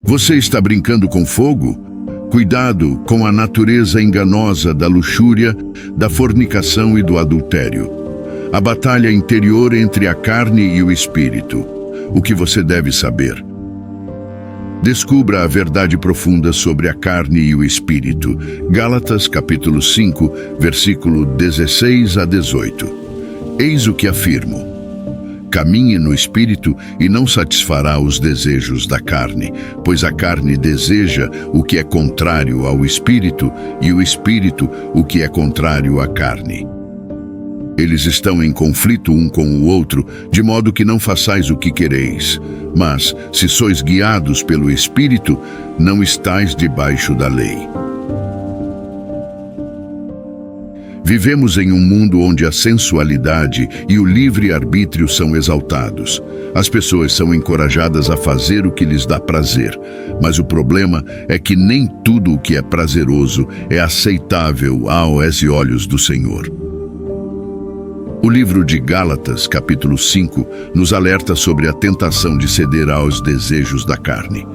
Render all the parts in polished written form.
Você está brincando com fogo? Cuidado com a natureza enganosa da luxúria, da fornicação e do adultério. A batalha interior entre a carne e o espírito. O que você deve saber? Descubra a verdade profunda sobre a carne e o espírito. Gálatas capítulo 5, versículo 16 a 18. Eis o que afirmo. Caminhe no espírito e não satisfará os desejos da carne, pois a carne deseja o que é contrário ao espírito e o espírito o que é contrário à carne. Eles estão em conflito um com o outro, de modo que não façais o que quereis. Mas, se sois guiados pelo Espírito, não estais debaixo da lei. Vivemos em um mundo onde a sensualidade e o livre-arbítrio são exaltados. As pessoas são encorajadas a fazer o que lhes dá prazer, mas o problema é que nem tudo o que é prazeroso é aceitável aos olhos do Senhor. O livro de Gálatas, capítulo 5, nos alerta sobre a tentação de ceder aos desejos da carne.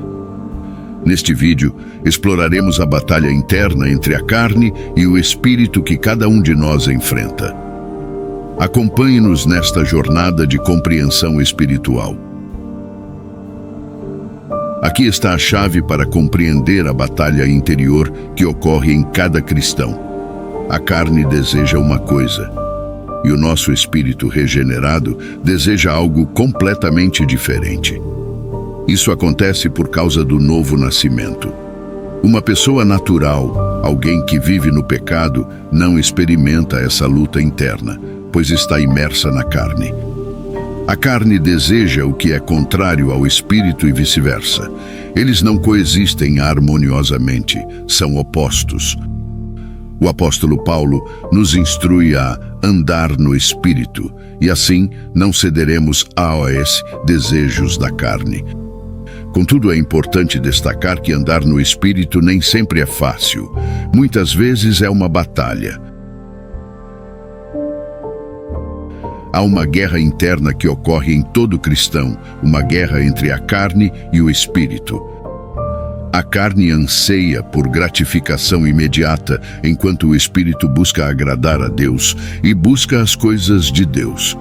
Neste vídeo, exploraremos a batalha interna entre a carne e o espírito que cada um de nós enfrenta. Acompanhe-nos nesta jornada de compreensão espiritual. Aqui está a chave para compreender a batalha interior que ocorre em cada cristão. A carne deseja uma coisa, e o nosso espírito regenerado deseja algo completamente diferente. Isso acontece por causa do novo nascimento. Uma pessoa natural, alguém que vive no pecado, não experimenta essa luta interna, pois está imersa na carne. A carne deseja o que é contrário ao espírito e vice-versa. Eles não coexistem harmoniosamente, são opostos. O apóstolo Paulo nos instrui a andar no Espírito, e assim não cederemos aos desejos da carne. Contudo, é importante destacar que andar no Espírito nem sempre é fácil. Muitas vezes é uma batalha. Há uma guerra interna que ocorre em todo cristão, uma guerra entre a carne e o Espírito. A carne anseia por gratificação imediata, enquanto o espírito busca agradar a Deus e busca as coisas de Deus.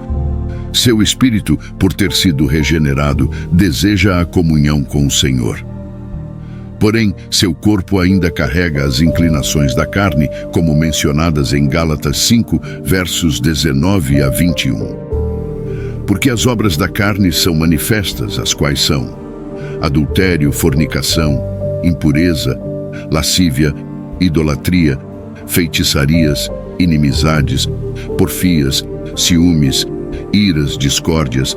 Seu espírito, por ter sido regenerado, deseja a comunhão com o Senhor. Porém, seu corpo ainda carrega as inclinações da carne, como mencionadas em Gálatas 5, versos 19 a 21. Porque as obras da carne são manifestas, as quais são adultério, fornicação, impureza, lascívia, idolatria, feitiçarias, inimizades, porfias, ciúmes, iras, discórdias,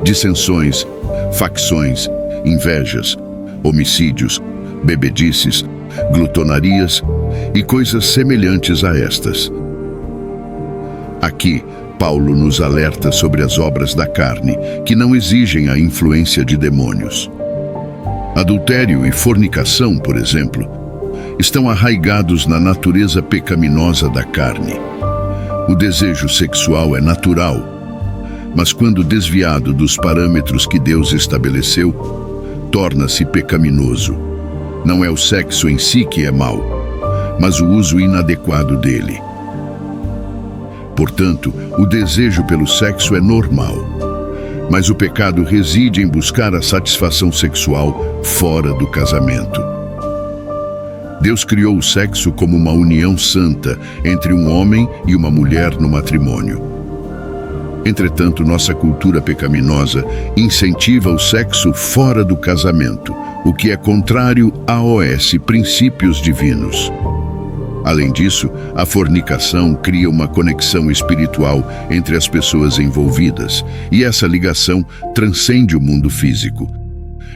dissensões, facções, invejas, homicídios, bebedices, glutonarias e coisas semelhantes a estas. Aqui, Paulo nos alerta sobre as obras da carne, que não exigem a influência de demônios. Adultério e fornicação, por exemplo, estão arraigados na natureza pecaminosa da carne. O desejo sexual é natural, mas quando desviado dos parâmetros que Deus estabeleceu, torna-se pecaminoso. Não é o sexo em si que é mau, mas o uso inadequado dele. Portanto, o desejo pelo sexo é normal. Mas o pecado reside em buscar a satisfação sexual fora do casamento. Deus criou o sexo como uma união santa entre um homem e uma mulher no matrimônio. Entretanto, nossa cultura pecaminosa incentiva o sexo fora do casamento, o que é contrário aos princípios divinos. Além disso, a fornicação cria uma conexão espiritual entre as pessoas envolvidas, e essa ligação transcende o mundo físico.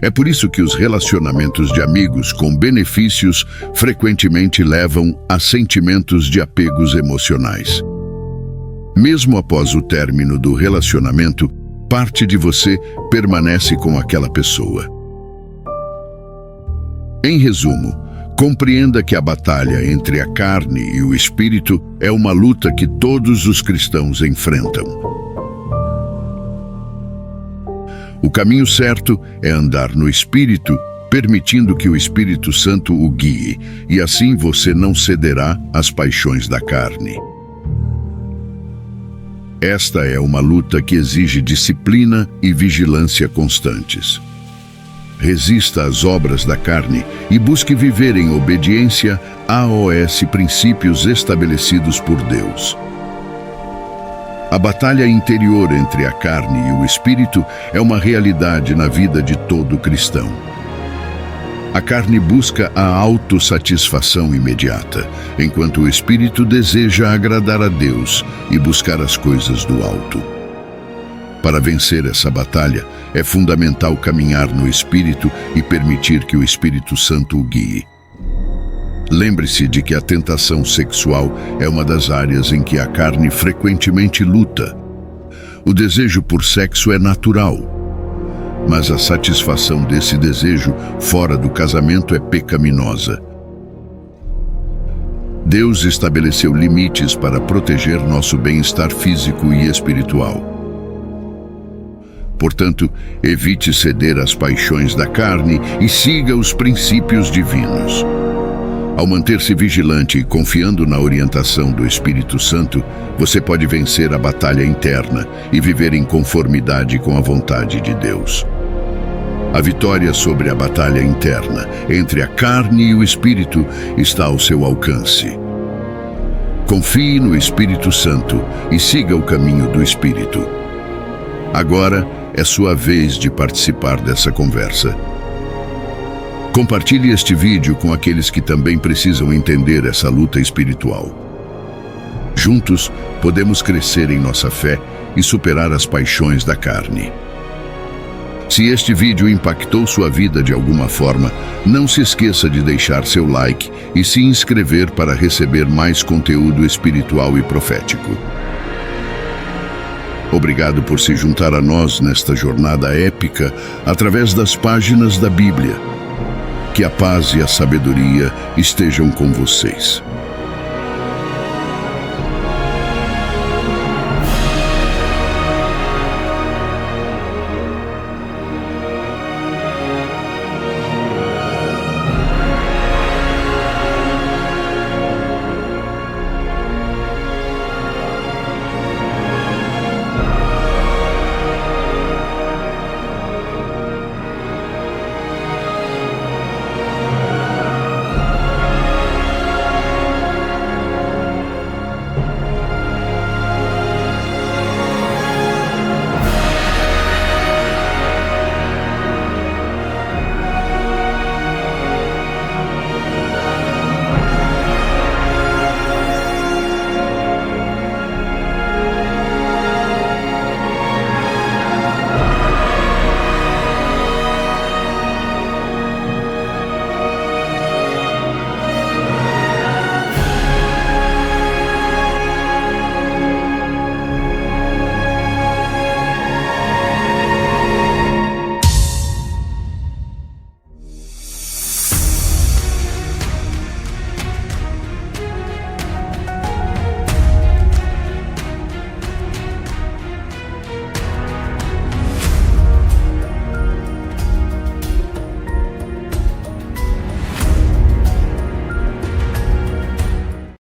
É por isso que os relacionamentos de amigos com benefícios frequentemente levam a sentimentos de apegos emocionais. Mesmo após o término do relacionamento, parte de você permanece com aquela pessoa. Em resumo, compreenda que a batalha entre a carne e o espírito é uma luta que todos os cristãos enfrentam. O caminho certo é andar no espírito permitindo que o Espírito Santo o guie, e assim você não cederá às paixões da carne. Esta é uma luta que exige disciplina e vigilância constantes. Resista às obras da carne e busque viver em obediência aos princípios estabelecidos por Deus. A batalha interior entre a carne e o espírito é uma realidade na vida de todo cristão. A carne busca a autossatisfação imediata, enquanto o espírito deseja agradar a Deus e buscar as coisas do alto. Para vencer essa batalha, é fundamental caminhar no Espírito e permitir que o Espírito Santo o guie. Lembre-se de que a tentação sexual é uma das áreas em que a carne frequentemente luta. O desejo por sexo é natural, mas a satisfação desse desejo fora do casamento é pecaminosa. Deus estabeleceu limites para proteger nosso bem-estar físico e espiritual. Portanto, evite ceder às paixões da carne e siga os princípios divinos. Ao manter-se vigilante e confiando na orientação do Espírito Santo, você pode vencer a batalha interna e viver em conformidade com a vontade de Deus. A vitória sobre a batalha interna, entre a carne e o Espírito, está ao seu alcance. Confie no Espírito Santo e siga o caminho do Espírito. Agora é sua vez de participar dessa conversa. Compartilhe este vídeo com aqueles que também precisam entender essa luta espiritual. Juntos, podemos crescer em nossa fé e superar as paixões da carne. Se este vídeo impactou sua vida de alguma forma, não se esqueça de deixar seu like e se inscrever para receber mais conteúdo espiritual e profético. Obrigado por se juntar a nós nesta jornada épica através das páginas da Bíblia. Que a paz e a sabedoria estejam com vocês.